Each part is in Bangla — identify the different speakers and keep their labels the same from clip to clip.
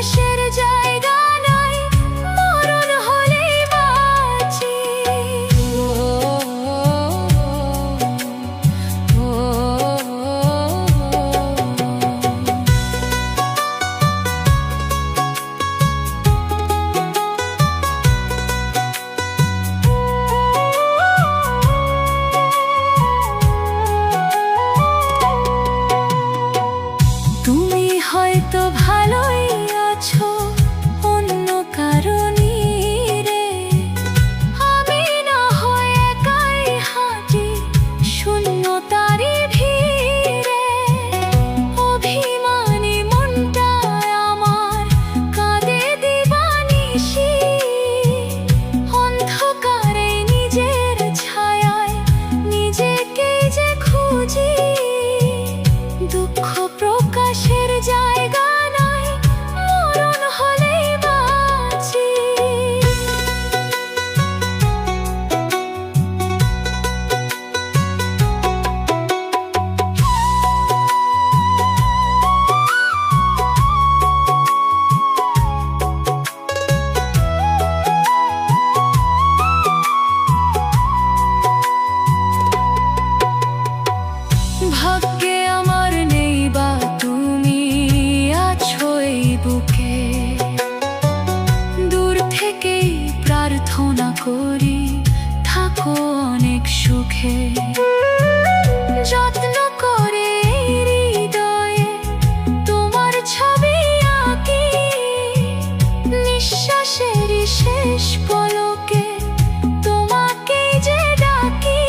Speaker 1: প্রকাশের জায়গা নাই, মরণ হলেই বাঁচি। তুমি হয়তো ভালোই আছো অন্য কারণে রে, আমি না হয় একাই হাঁটি শূন্যতারই ভিড়ে। অভিমানী মনটা আমার কাঁদে দিবানিশি, অন্ধকারে নিজের ছায়ায় নিজেকেই যে খুঁজি। দুঃখ প্রকাশের জায়গা নাই, মরণ হলেই বাঁচি। ভাগ্যে আমার নেই বা তুমি আছো এই বুকে, দূর থেকেই প্রার্থনা করি থাকো অনেক সুখে। যত্ন করে হৃদয়ে তোমার ছবি আঁকি, নিঃশ্বাসের শেষ পলকে তোমাকেই যে ডাকি।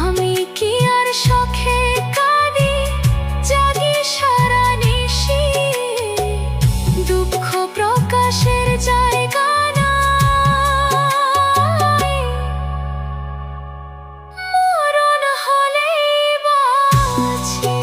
Speaker 1: আমি কি আর শখে কাঁদি, জাগি সারা নিশি, দুঃখ প্রকাশের জায়গা নাই, মরণ হলেই বাঁচি।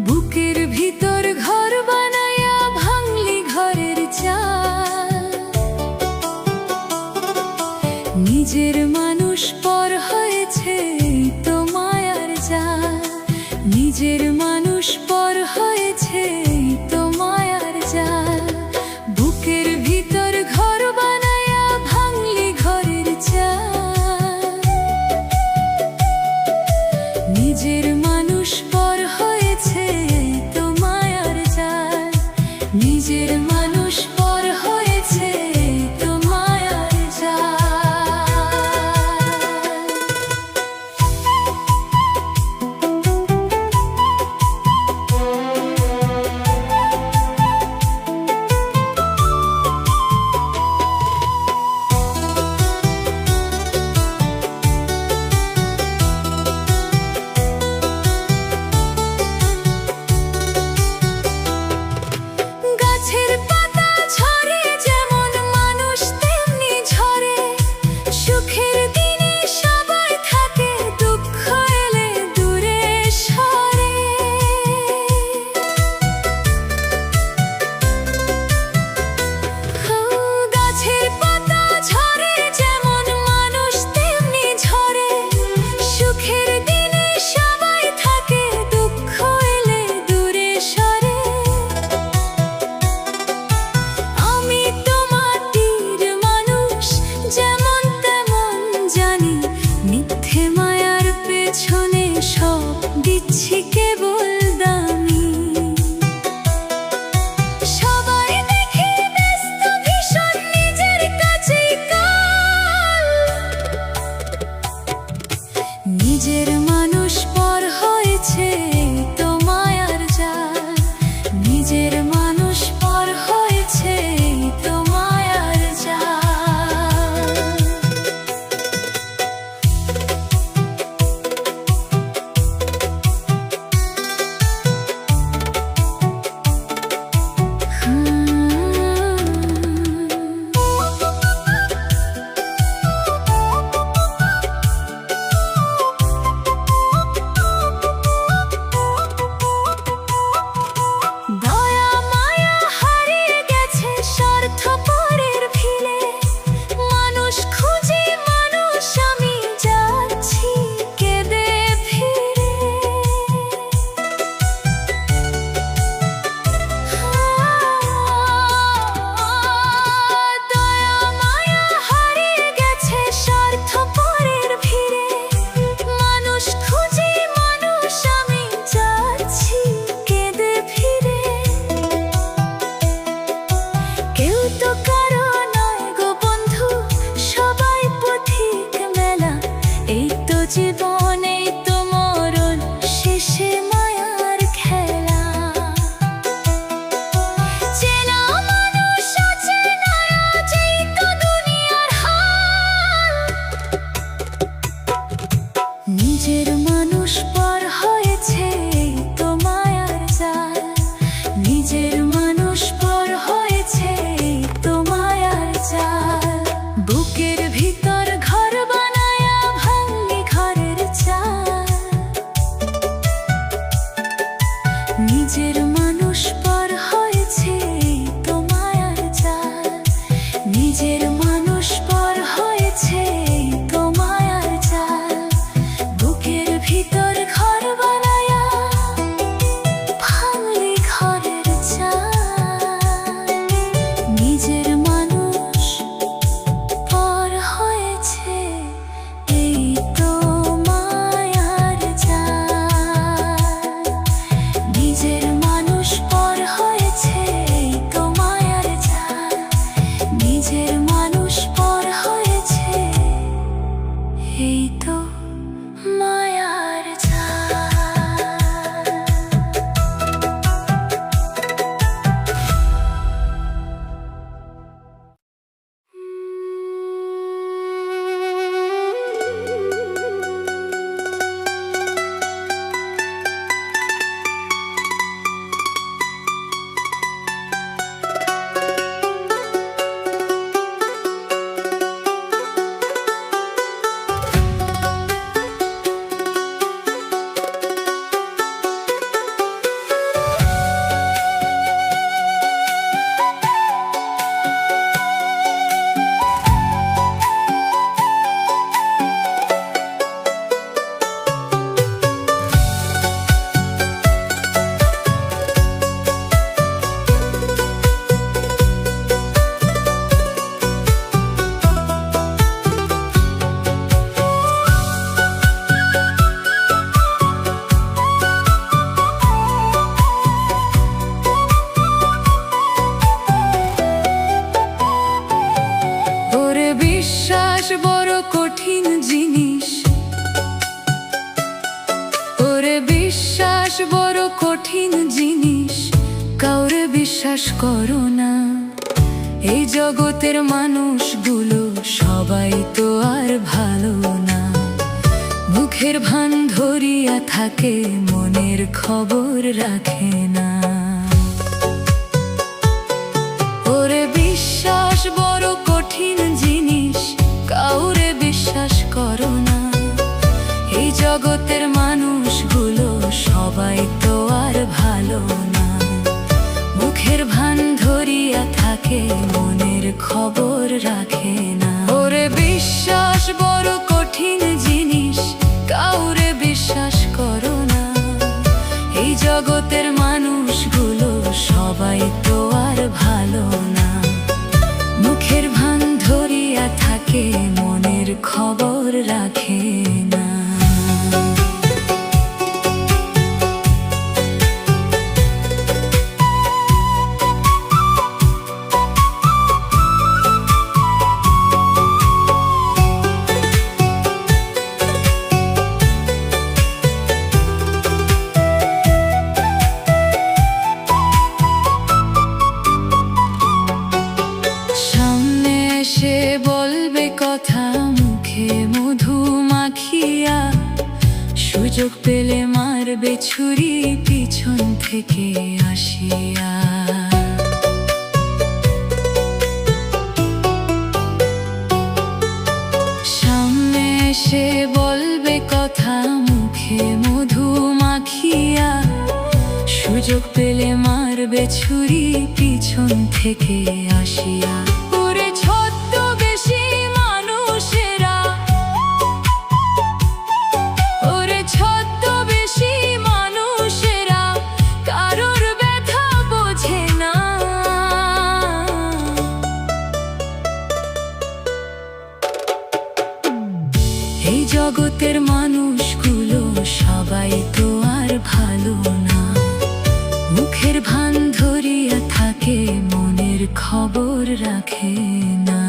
Speaker 1: বুকের ভিতর ঘর বানায়া ভাঙলি ঘরের চাল, নিজের মানুষ পর হয়েছে তো মায়ার জাল। নিজের মানুষ পর হয়েছে তো মায়ার জাল। বুকের ভিতর ঘর বানায়া ভাঙলি ঘরের চাল, নিজের মানুষ পর হয়েছে তো মায়ার জাল। নিজের মানুষ পর হয়েছে তো মায়ার জাল। জীবনে তো মরণ শেষে মায়ার খেলা। চেনা মানুষ আছে না, আজ এই তো দুনিয়ার হাল। নিজের মানুষ পর হয়েছে এই তো মায়ার জাল। নিজের মানুষ পর হয়েছে এই তো মায়ার জাল। বুকের ভিতর ঘর বানায়া ভাঙি ঘরের চাল। নিজের মানুষ পর হয়েছে এই তো মায়ার জাল। নিজের মানুষ পর হয়েছে এই তো মায়ার জাল। বুকের ভিতর ঘর বানায়া ভাঙলি ঘরের চাল। নিজের মানুষ পর হয়েছে এই তো মায়ার জাল। নিজের মানুষ পর হয়েছে এই তো মায়ার জাল। নিজের মানুষ পর হয়েছে এই তো মায়ার জাল। ওরে বিশ্বাস বড় কঠিন জিনিস। ওরে বিশ্বাস বড় কঠিন জিনিস। কাউরে বিশ্বাস করো না। এই জগতের মানুষগুলো সবাই তো আর ভালো না। মুখের ভান ধরিয়া থাকে, মনের খবর রাখে না। ওরে বিশ্বাস বড় কঠিন জিনিস। কাউরে বিশ্বাস করো না। এই জগতের মানুষগুলো সবাই তো আর ভালো না। মুখের ভান ধরিয়া থাকে, মনের খবর রাখে না। ওরে বিশ্বাস বড় কঠিন জিনিস। কাউরে বিশ্বাস করো না। এই জগতের মানুষগুলো সবাই তো আর ভালো না। মুখের ভান ধরিয়া থাকে, মনের খবর রাখে না। সামনে এসে বলবে কথা, মুখে মধু মাখিয়া। সুযোগ পেলে মারবে ছুরি পিছন থেকে আসিয়া। সামনে এসে বলবে কথা, মুখে মধু মাখিয়া। সুযোগ পেলে মারবে ছুরি পিছন থেকে আসিয়া। ওরে ছদ্মবেশী মানুষেরা, ওরে ছদ্মবেশী মানুষেরা কারোর ব্যথা বোঝে না। এই জগতের মানুষগুলো সবাই তো আর ভালো না। মুখের ভান ধরিয়া থাকে, মনের খবর রাখে না।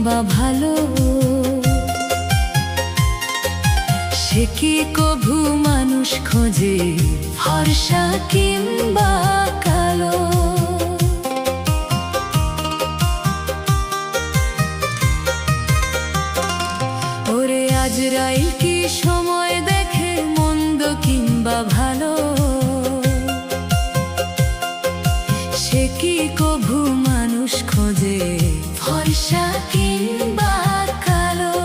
Speaker 1: কিংবা ভালো, সে কি কভু মানুষ খোঁজে ফর্সা কিংবা কালো। ওরে আজরাইল কি সময় দেখে মন্দ কিংবা ভালো, সে কি কভু মানুষ খোঁজে ফর্সা কিংবা কালো।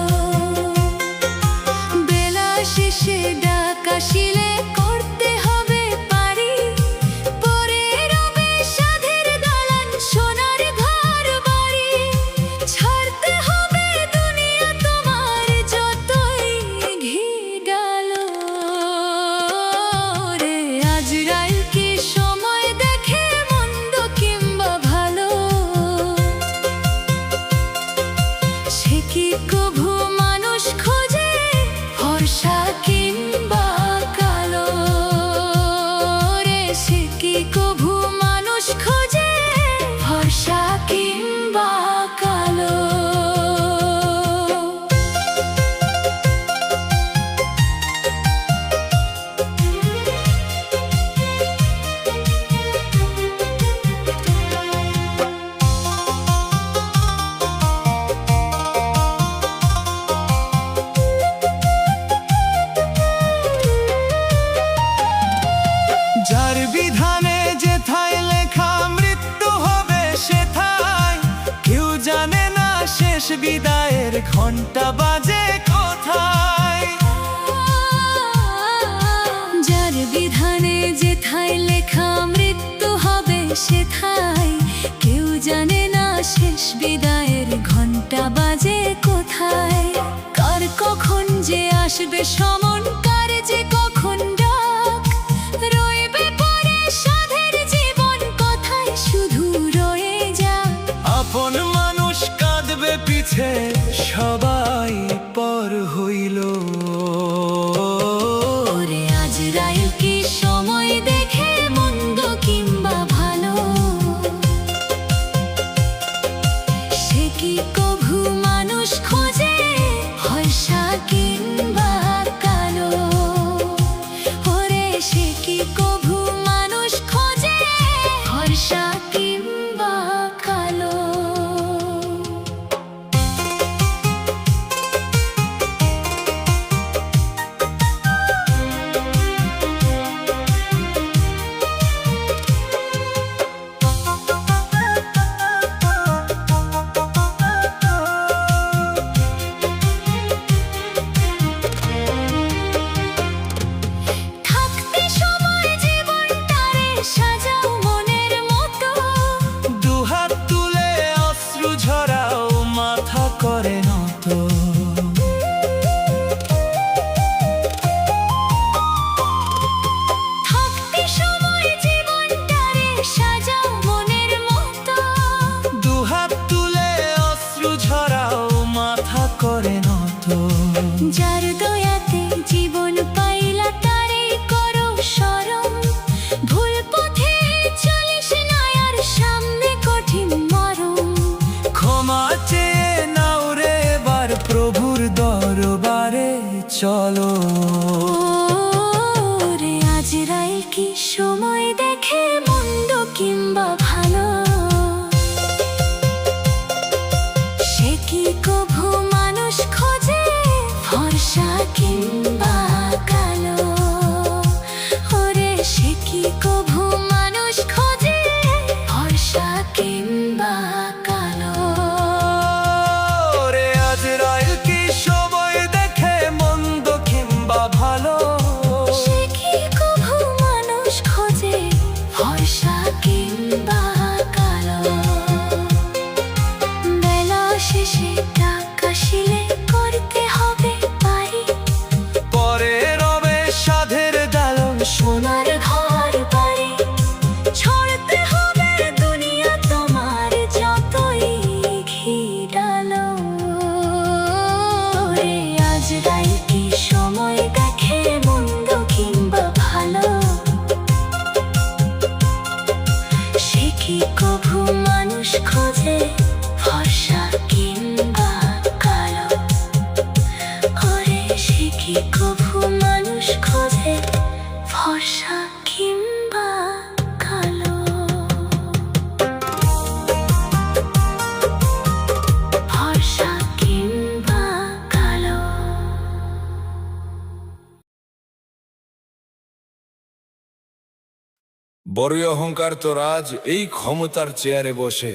Speaker 1: বেলা শেষে ডাক আসিলে করতে হবে পারি, পরে রবে সাধের দালান সোনার ঘর বাড়ি। ছাড়তে হবে দুনিয়া তোমার যতই ঘিরাল। রে আজরাইল কি সময় দেখে মন্দ কিংবা ভালো, সে কি কভু মানুষ খোঁজে ফর্সা কিংবা কালো। রে সে কি কভু মানুষ খোঁজে ফর্সা কিংবা কালো।
Speaker 2: যার বিধানে যেথায় লেখা মৃত্যু হবে সেথায়, কেউ জানে না শেষ বিদায়ের ঘন্টা বাজে কোথায়।
Speaker 1: যার বিধানে যেথায় লেখা মৃত্যু হবে সেথায়, কেউ জানে না শেষ বিদায়ের ঘন্টা বাজে কোথায়। কার কখন যে আসবে সমন, কার যে কখন ডাক, রইবে পরে সাধের জীবন কথায় শুধু রয়ে যাক।
Speaker 2: আপন মানুষ কাঁদবে পিছে সবাই পর হইল।
Speaker 1: ওরে আজরাইল কি সময় দেখে মন্দ কিংবা ভালো, সে কি কভু মানুষ খোঁজে ফর্সা কিংবা কালো। ওরে সে কি কভু মানুষ খোঁজে ফর্সা কিংবা কালো। থাকতে সময় জীবনটারে সাজাও মনের মতো,
Speaker 2: দুহাত তুলে অশ্রু ঝরাও মাথা করে নত।
Speaker 1: থাকতে সময় জীবনটারে সাজাও মনের মতো।
Speaker 2: দুহাত তুলে অশ্রু ঝরাও মাথা করে নত।
Speaker 1: যার দয়াতে জীবন পাইলা তারে করো শরণ, ভুল পথে চলিস না আর সামনে কঠিন মরণ।
Speaker 2: ক্ষমা চেয়ে নাও রে এবার প্রভুর দরবারে চলো।
Speaker 1: ওরে আজরাইল কি সময় দেখে মন্দ কিংবা ভালো, সে কি কভু মানুষ খোঁজে ফর্সা কিংবা কালো। ওরে সে কি কভু মানুষ খোঁজে ফর্সা কিংবা কালো।
Speaker 2: রে আজরাইল কি সময় দেখে মন্দ কিংবা ভালো,
Speaker 1: সে কি কভু মানুষ খোঁজে ফর্সা কিংবা কালো। বেলা শেষে ডাক আসিলে করতে হবে পারি,
Speaker 2: পরে রবে সাধের দালন
Speaker 1: সোনার ঘর বাড়ি। ছড়তে হবে দুনিয়া তোমার যতই ঘিরালো। রে আজরাইল কি সময় দেখে মন্দ কিংবা ভালো, সে কি কভু মানুষ খোঁজে ফর্সা কিংবা
Speaker 3: বড়ই অহংকার তো রাজ এই ক্ষমতার চেয়ারে বসে।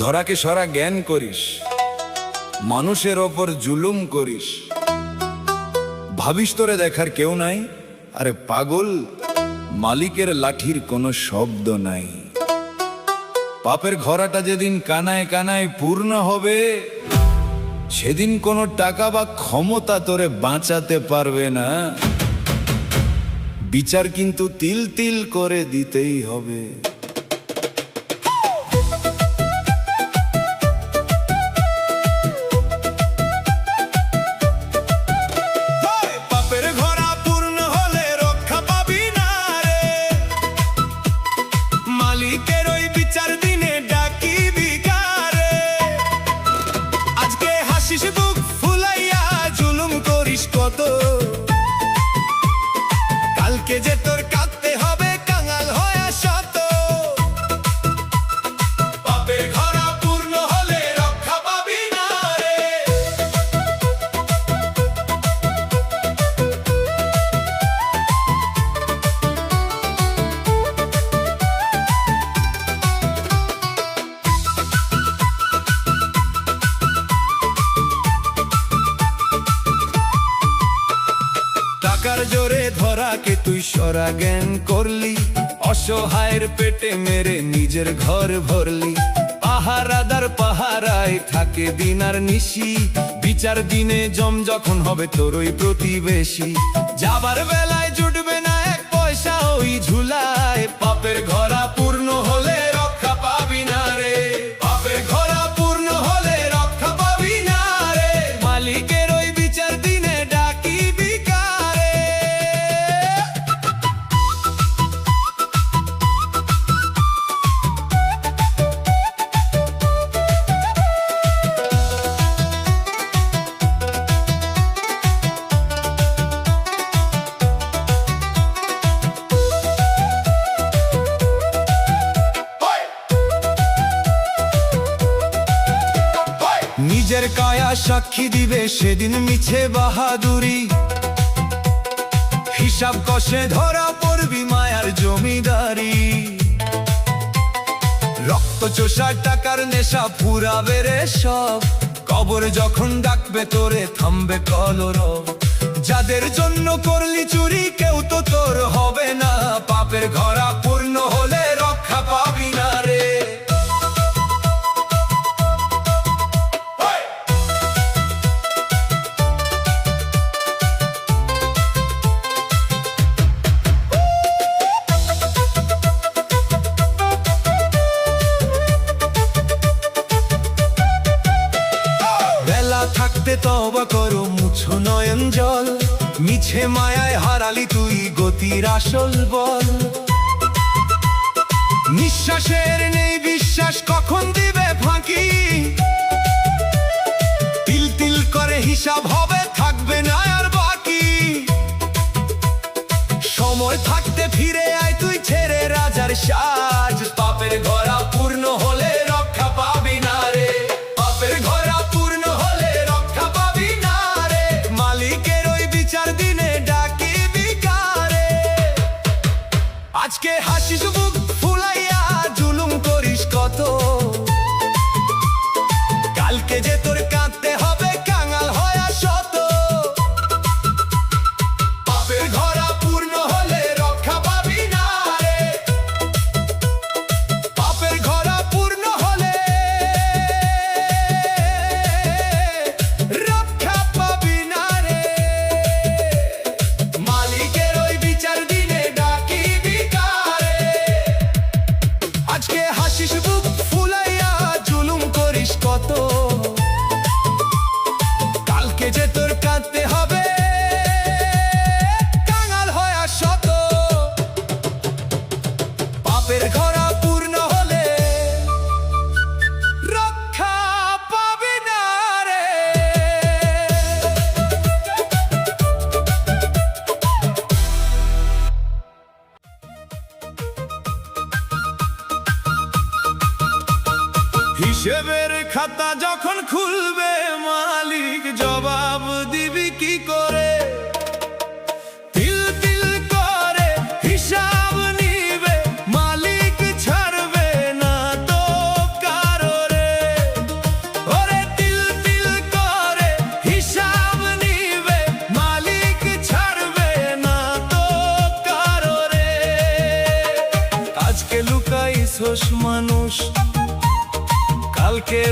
Speaker 3: ধরাকে সরা জ্ঞান করিস, মানুষের ওপর জুলুম করিস। ভাবিস তোরে দেখার কেউ নাই? আরে পাগল, মালিকের লাঠির কোনো শব্দ নাই। পাপের ঘোড়াটা যেদিন কানায় কানায় পূর্ণ হবে, সেদিন কোনো টাকা বা ক্ষমতা তোরে বাঁচাতে পারবে না। বিচার কিন্তু তিল তিল করে দিতেই হবে।
Speaker 2: পাপের ঘোড়া পূর্ণ হলে রক্ষা পাবি না রে, মালিকের ওই বিচার দিনে ডাকিবি কারে। আজকে হাসিস বুক ফুলাইয়া জুলুম করিস কত, কালকে যে তোর কাঁদতে হবে কাঙাল হয়ে শত। পাপের ঘোড়া পূর্ণ হলে রক্ষা পাবি না রে। টাকার জোরে ধরাকে তুই সরা জ্ঞান করলি, অসহায়ের পেটে মেরে নিজের ঘর ভরলি। পাহারাদার পাহারায় থাকে দিন আর নিশি, বিচার দিনে জম যখন হবে তোর ওই প্রতিবেশী। যাবার বেলায় জুটবে না এক পয়সা ওই ঝুলায়, পাপের ঘোড়া পূর্ণ হলে রক্ষা পাবি না রে। পাপের ঘোড়া পূর্ণ হলে রক্ষা পাবি না রে, মালিকের ওই বিচার দিনে ডাকিবি কারে। নিজের কায়া সাক্ষী দিবে সেদিন মিছে বাহাদুরি, হিসাব কষে ধরা পড়বি মায়ার জমিদারি। রক্ত চোষা টাকার নেশা পুরাবে রে সব, কবর যখন ডাকবে তোরে থামবে কলরব। যাদের জন্য করলি চুরি কেউ তো তোর হবে না, পাপের ঘোড়া পূর্ণ হলে রক্ষা পাবি না রে। বেলা থাকতে তওবা করো মুছো নয়ন জল, মিছে মায়ায় হারালি তুই গতির আসল বল। নিঃশ্বাসের নেই বিশ্বাস কখন দিবে ফাঁকি, তিল তিল করে হিসাব হবে থাকবে না আর বাকি। সময় থাকতে ফিরে আয় তুই ছেড়ে রাজার সাজ, পাপের ঘোড়া পূর্ণ হলে রক্ষা পাবি না রে। পাপের ঘোড়া পূর্ণ হলে রক্ষা পাবি না রে, মালিকের ওই বিচার দিনে ডাকিবি কারে। আজকে হাসিস বুক ফুলাইয়া জুলুম করিস কত, কালকে যে তোর কাঁদতে হবে কাঙাল হয়ে শত। পাপের ঘোড়া পূর্ণ হলে রক্ষা পাবি না রে, পাপের ঘোড়া পূর্ণ হলে রক্ষা পাবি না রে, মালিকের ওই বিচার দিনে ডাকিবি কারে। আজকে হাসিস বুক ফুলাইয়া জুলুম করিস কত, কালকে যে তোর কাঁদতে হবে কাঙাল হয়ে শত। পাপের ঘোড়া পূর্ণ হলে রক্ষা পাবি না রে। হিসেবের খাতা যখন খুলবে মালিক জবাব দিবি কি করে, তিল তিল করে হিসাব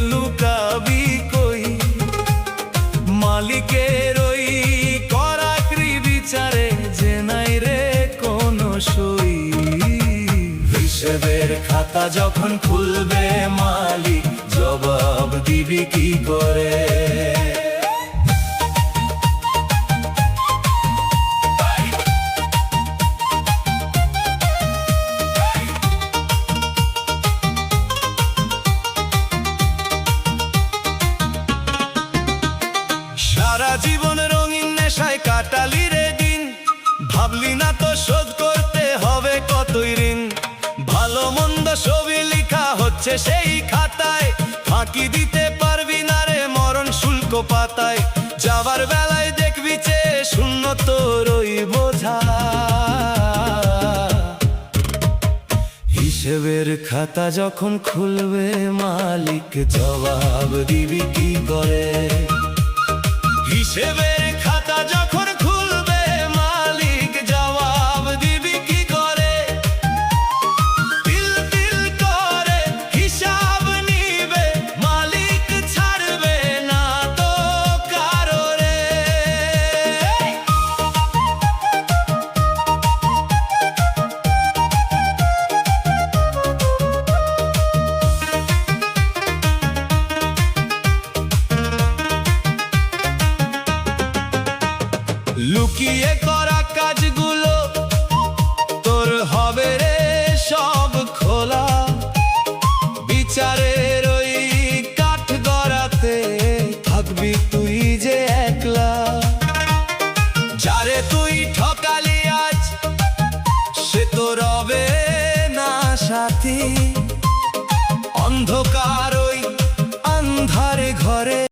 Speaker 2: লুকাবি কই মালিকের ওই কড়াকড়ি বিচারে যে নাই রে কোনো সই হিসেবের খাতা যখন খুলবে মালিক জবাব দিবি কি করে সারা জীবন রঙিন নেশায় কাটালি রে দিন ভাবলি না তো শোধ করতে হবে কতই ঋণ ভালো মন্দ সবই লেখা হচ্ছে সেই খাতায় ফাঁকি দিতে পারবি না রে মরণ শুল্ক পাতায় যাবার বেলায় দেখবি চে শূন্য তোর ওই বোঝা হিসেবের খাতা যখন খুলবে মালিক জবাব দিবি কি করে হিসেবের খাতা যখন খুলবে মালিক জবাব দিবি কি করে তিল তিল করে হিসাব নিবে মালিক ছাড়বে না তো কারো রে লুকিয়ে করা কাজগুলো তোর হবে রে সব খোলা বিচারের ওই কাঠ গড়াতে থাকবি তুই যে একলা যারে তুই ঠকালি আজ সে তো রবে না সাথী অন্ধকার ওই আন্ধারে ঘরে